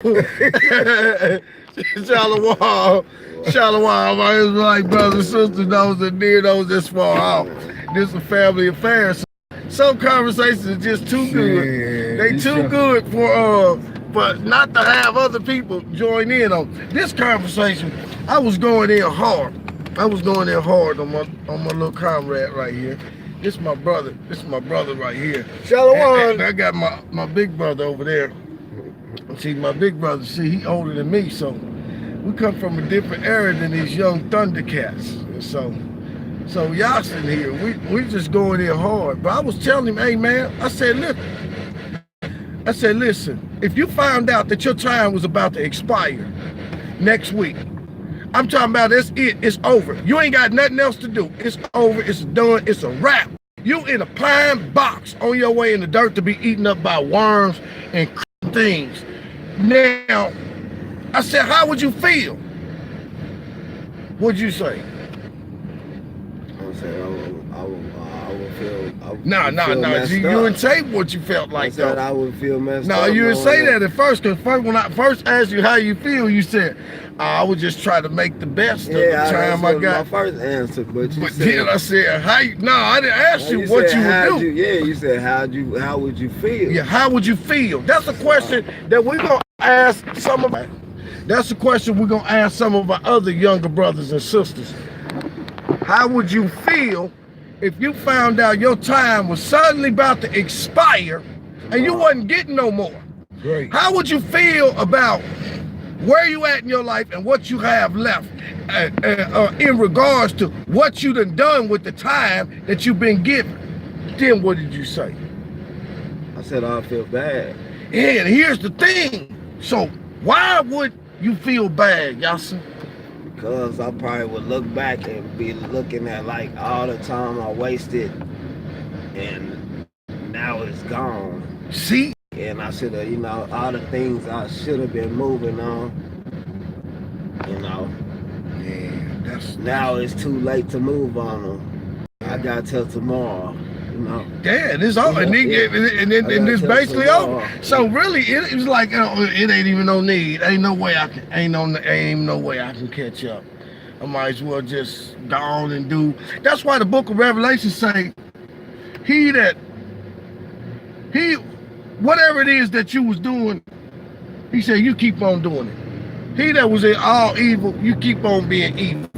Shalom, shalom, my Israelite brothers and sisters, those that near, those that's far off. This is a family affair. Some conversations are just too good. They too good for not to have other people join in on this conversation. I was going in hard. I was going in hard on my little comrade right here. This is my brother. This is my brother right here. Shalom. And I got my big brother over there. See, my big brother, he older than me, so we come from a different era than these young Thundercats. And so Yasin here, we just going in hard. But I was telling him, hey man, I said, listen, if you found out that your time was about to expire next week, I'm talking about it's over. You ain't got nothing else to do. It's over, it's done, it's a wrap. You in a pine box on your way in the dirt to be eaten up by worms and things. Now, I said, how would you feel? What'd you say? I would feel. No. You didn't say what you felt like. I said though. I would feel messed up. No, you didn't say that at first. Because when I first asked you how you feel, you said I would just try to make the best of the time I got. My first answer, but then I said, how you? No, I didn't ask you what you would do. You said how would you feel? Yeah, how would you feel? That's a question that we're gonna ask some of. That's a question we're gonna ask some of our other younger brothers and sisters. How would you feel if you found out your time was suddenly about to expire and you wasn't getting no more? Great. How would you feel about where you at in your life and what you have left in regards to what you done with the time that you've been given? Then what did you say? I said I feel bad. Yeah, and here's the thing. So why would you feel bad, Yasin? Because I probably would look back and be looking at like all the time I wasted and now it's gone. See? And I should have, all the things I should have been moving on, Yeah, now it's too late to move on them. I got till tomorrow, Yeah, this all, and this basically over. So really, it was like it ain't even no need. Ain't no way I can catch up. I might as well just go on and do. That's why the Book of Revelation say, whatever it is that you was doing, he said, you keep on doing it. He that was in all evil, you keep on being evil.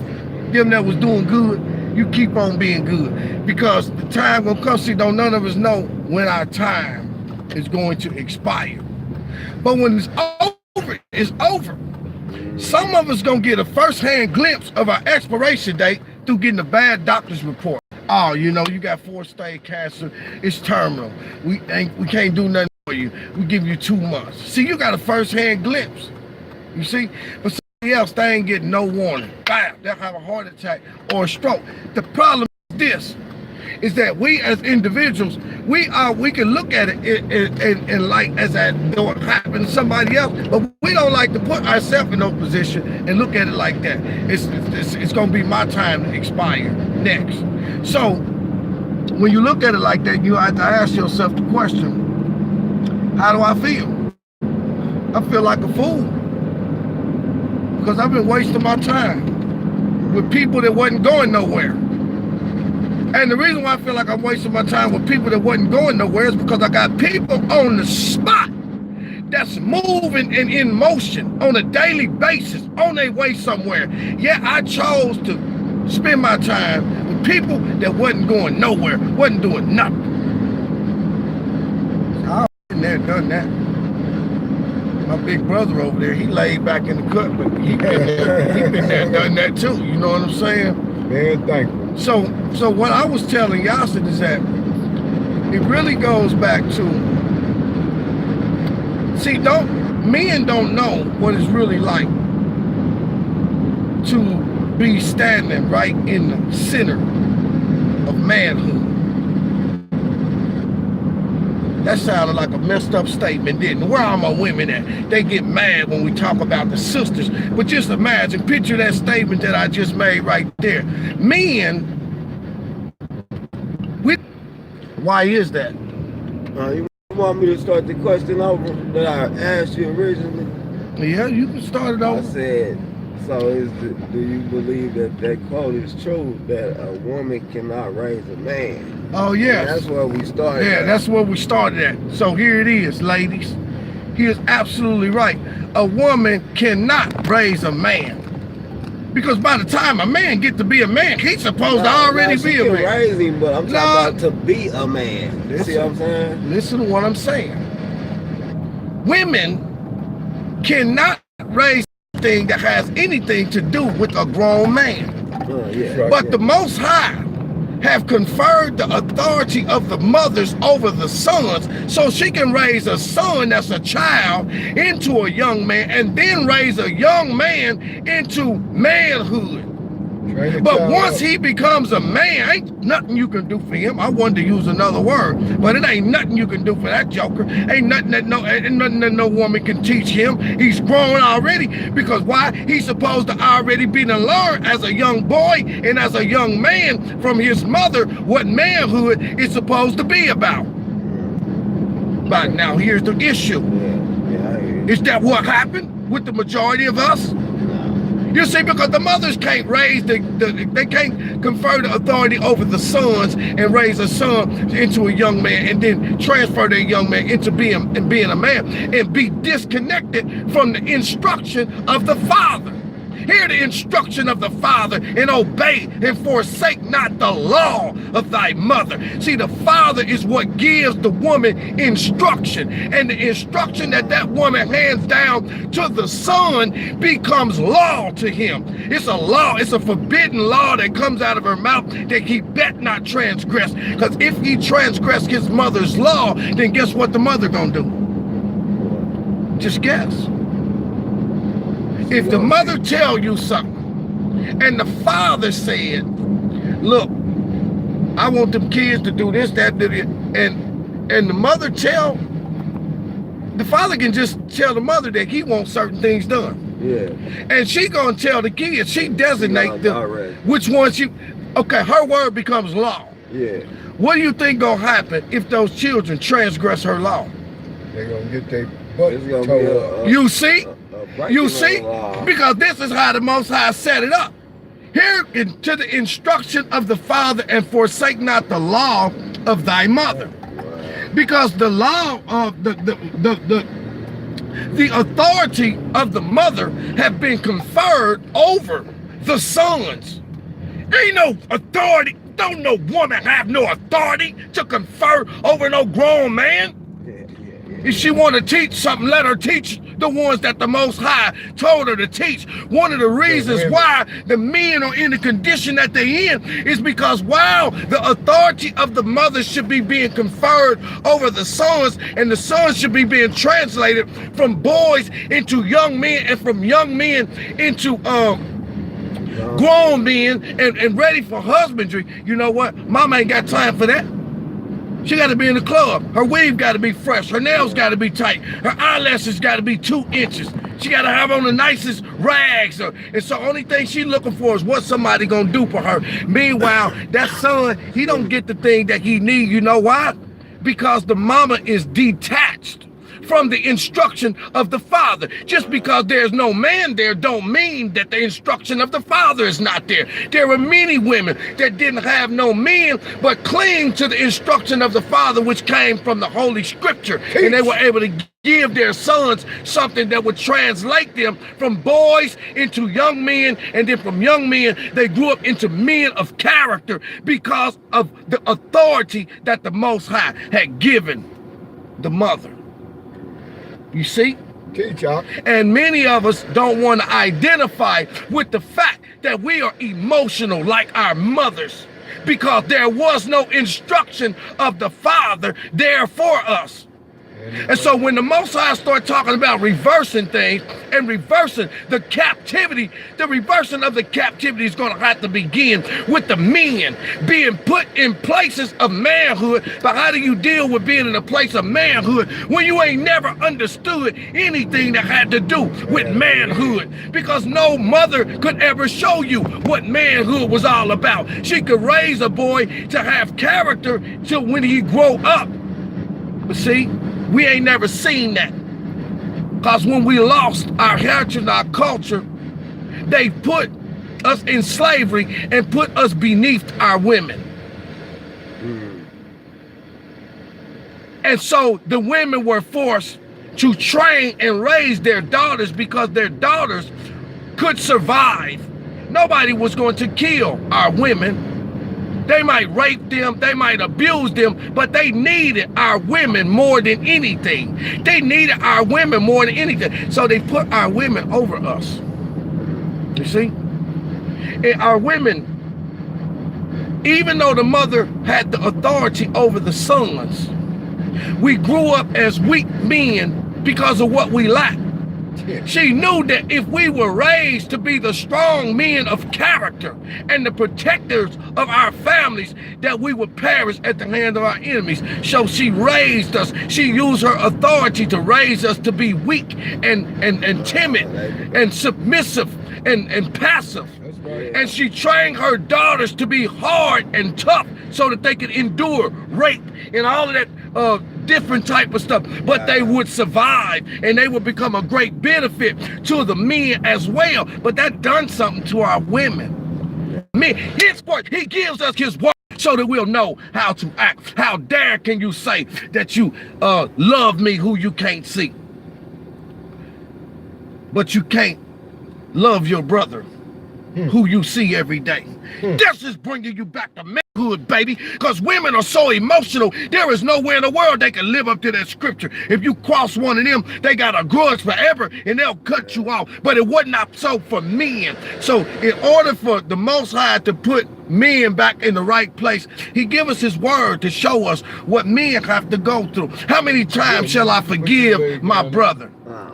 Them that was doing good, you keep on being good. Because the time gonna come, see, don't none of us know when our time is going to expire. But when it's over, it's over. Some of us gonna get a first-hand glimpse of our expiration date through getting a bad doctor's report. Oh, you got 4-stage cancer, it's terminal. We can't do nothing for you. We give you 2 months. See, you got a first-hand glimpse. You see? But somebody else, they ain't getting no warning. Bam, they'll have a heart attack or a stroke. The problem is this, is that we as individuals, we can look at it and like as that don't happen to somebody else, but we don't like to put ourselves in no position and look at it like that. It's gonna be my time to expire next. So when you look at it like that, you have to ask yourself the question, how do I feel? I feel like a fool because I've been wasting my time with people that wasn't going nowhere. And the reason why I feel like I'm wasting my time with people that wasn't going nowhere is because I got people on the spot that's moving and in motion on a daily basis on their way somewhere. Yeah, I chose to spend my time with people that wasn't going nowhere, wasn't doing nothing. So I've been there, done that. My big brother over there, he laid back in the cut, but he been there, done that too. You know what I'm saying? Man, thank you. So what I was telling Yasin is that it really goes back to, see, men don't know what it's really like to be standing right in the center of manhood. That sounded like a messed up statement, didn't it? Where are my women at? They get mad when we talk about the sisters. But just imagine, picture that statement that I just made right there. Men, why is that? You want me to start the question over that I asked you originally? Yeah, you can start it I over. said, so do you believe that quote is true, that a woman cannot raise a man? Oh, And yes. that's where we started. Yeah, at. that's where we started at. So here it is, ladies. He is absolutely right. A woman cannot raise a man. Because by the time a man get to be a man, he's supposed to already she be a can man. raise him, but I'm No. talking about to be a man. You see what I'm saying? Listen to what I'm saying. Women cannot raise anything that has anything to do with a grown man. Yeah. But the Most High have conferred the authority of the mothers over the sons, so she can raise a son that's a child into a young man, and then raise a young man into manhood. But once he becomes a man, ain't nothing you can do for him. I wanted to use another word, but it ain't nothing you can do for that joker. Ain't nothing that no woman can teach him. He's grown already, because why? He's supposed to already be to learn as a young boy and as a young man from his mother what manhood is supposed to be about. But now here's the issue. Is that what happened with the majority of us? You see, because the mothers can't raise they can't confer the authority over the sons and raise a son into a young man, and then transfer their young man into being a man, and be disconnected from the instruction of the father. Hear the instruction of the father, and obey and forsake not the law of thy mother. See, the father is what gives the woman instruction, and the instruction that woman hands down to the son becomes law to him. It's a law, it's a forbidden law that comes out of her mouth that he bet not transgress. Because if he transgress his mother's law, then guess what the mother gonna do? Just guess. If the mother tell you something, and the father said, look, I want them kids to do this, that, and the mother the father can just tell the mother that he wants certain things done. Yeah. And she gonna tell the kids, she designate them, which ones okay, her word becomes law. Yeah. What do you think gonna happen if those children transgress her law? They're gonna get their butt towed up. You see? You see? Because this is how the Most High set it up. Hearken to the instruction of the father, and forsake not the law of thy mother. Because the law of the authority of the mother have been conferred over the sons. Ain't no authority. Don't no woman have no authority to confer over no grown man. If she want to teach something, let her teach the ones that the Most High told her to teach. One of the reasons why the men are in the condition that they in is because while the authority of the mother should be being conferred over the sons, and the sons should be being translated from boys into young men, and from young men into grown men and ready for husbandry, you know what? Mama ain't got time for that. She got to be in the club. Her weave got to be fresh. Her nails got to be tight. Her eyelashes got to be 2 inches. She got to have on the nicest rags. And so only thing she looking for is what somebody gonna do for her. Meanwhile, that son, he don't get the thing that he need. You know why? Because the mama is detached from the instruction of the father. Just because there's no man there don't mean that the instruction of the father is not there. There were many women that didn't have no men, but cling to the instruction of the father, which came from the Holy Scripture. And they were able to give their sons something that would translate them from boys into young men, and then from young men they grew up into men of character because of the authority that the Most High had given the mother. You see? Teach y'all. And many of us don't want to identify with the fact that we are emotional like our mothers, because there was no instruction of the Father there for us. And so when the Most High start talking about reversing things and reversing the captivity, the reversing of the captivity is going to have to begin with the men being put in places of manhood. But how do you deal with being in a place of manhood when you ain't never understood anything that had to do with manhood? Because no mother could ever show you what manhood was all about. She could raise a boy to have character till when he grow up. But see, we ain't never seen that. Because when we lost our heritage and our culture, they put us in slavery and put us beneath our women. And so the women were forced to train and raise their daughters because their daughters could survive. Nobody was going to kill our women. They might rape them, they might abuse them, but they needed our women more than anything. They needed our women more than anything. So they put our women over us. You see? And our women, even though the mother had the authority over the sons, we grew up as weak men because of what we lacked. She knew that if we were raised to be the strong men of character and the protectors of our families, that we would perish at the hand of our enemies. So she raised us. She used her authority to raise us to be weak and timid and submissive and passive. And she trained her daughters to be hard and tough so that they could endure rape and all of that different type of stuff, but they would survive and they would become a great benefit to the men as well. But that done something to our women. Men, his word, he gives us his word so that we'll know how to act. How dare can you say that you love me who you can't see, but you can't love your brother who you see every day. This is bringing you back to manhood, baby, because women are so emotional. There is nowhere in the world they can live up to that scripture. If you cross one of them, they got a grudge forever and they'll cut you off. But it was not so for men. So in order for the Most High to put men back in the right place, he give us his word to show us what men have to go through. How many times shall I forgive my brother?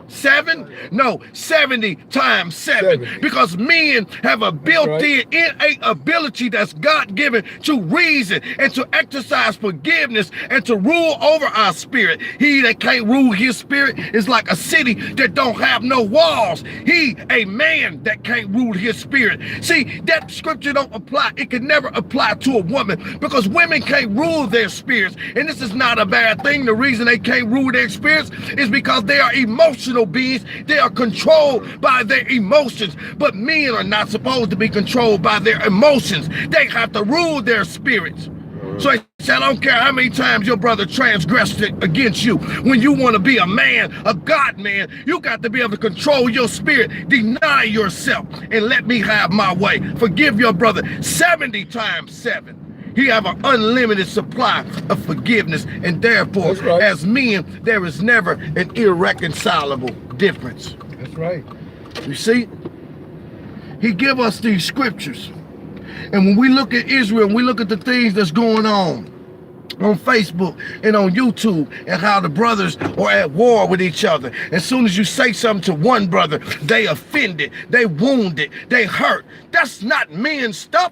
7? No, 70 times 7. Because men have a built-in innate ability that's God-given to reason and to exercise forgiveness and to rule over our spirit. He that can't rule his spirit is like a city that don't have no walls. He, a man that can't rule his spirit. See, that scripture don't apply. It can never apply to a woman because women can't rule their spirits. And this is not a bad thing. The reason they can't rule their spirits is because they are emotional beings. They are controlled by their emotions. But men are not supposed to be controlled by their emotions. They have to rule their spirits. So I don't care how many times your brother transgressed against you. When you want to be a man, a God man, you got to be able to control your spirit, deny yourself, and let me have my way. Forgive your brother 70 times 7. He have an unlimited supply of forgiveness, and therefore, as men, there is never an irreconcilable difference. That's right. You see? He give us these scriptures. And when we look at Israel, and we look at the things that's going on Facebook and on YouTube, and how the brothers are at war with each other. As soon as you say something to one brother, they offended, they wounded, they hurt. That's not men's stuff.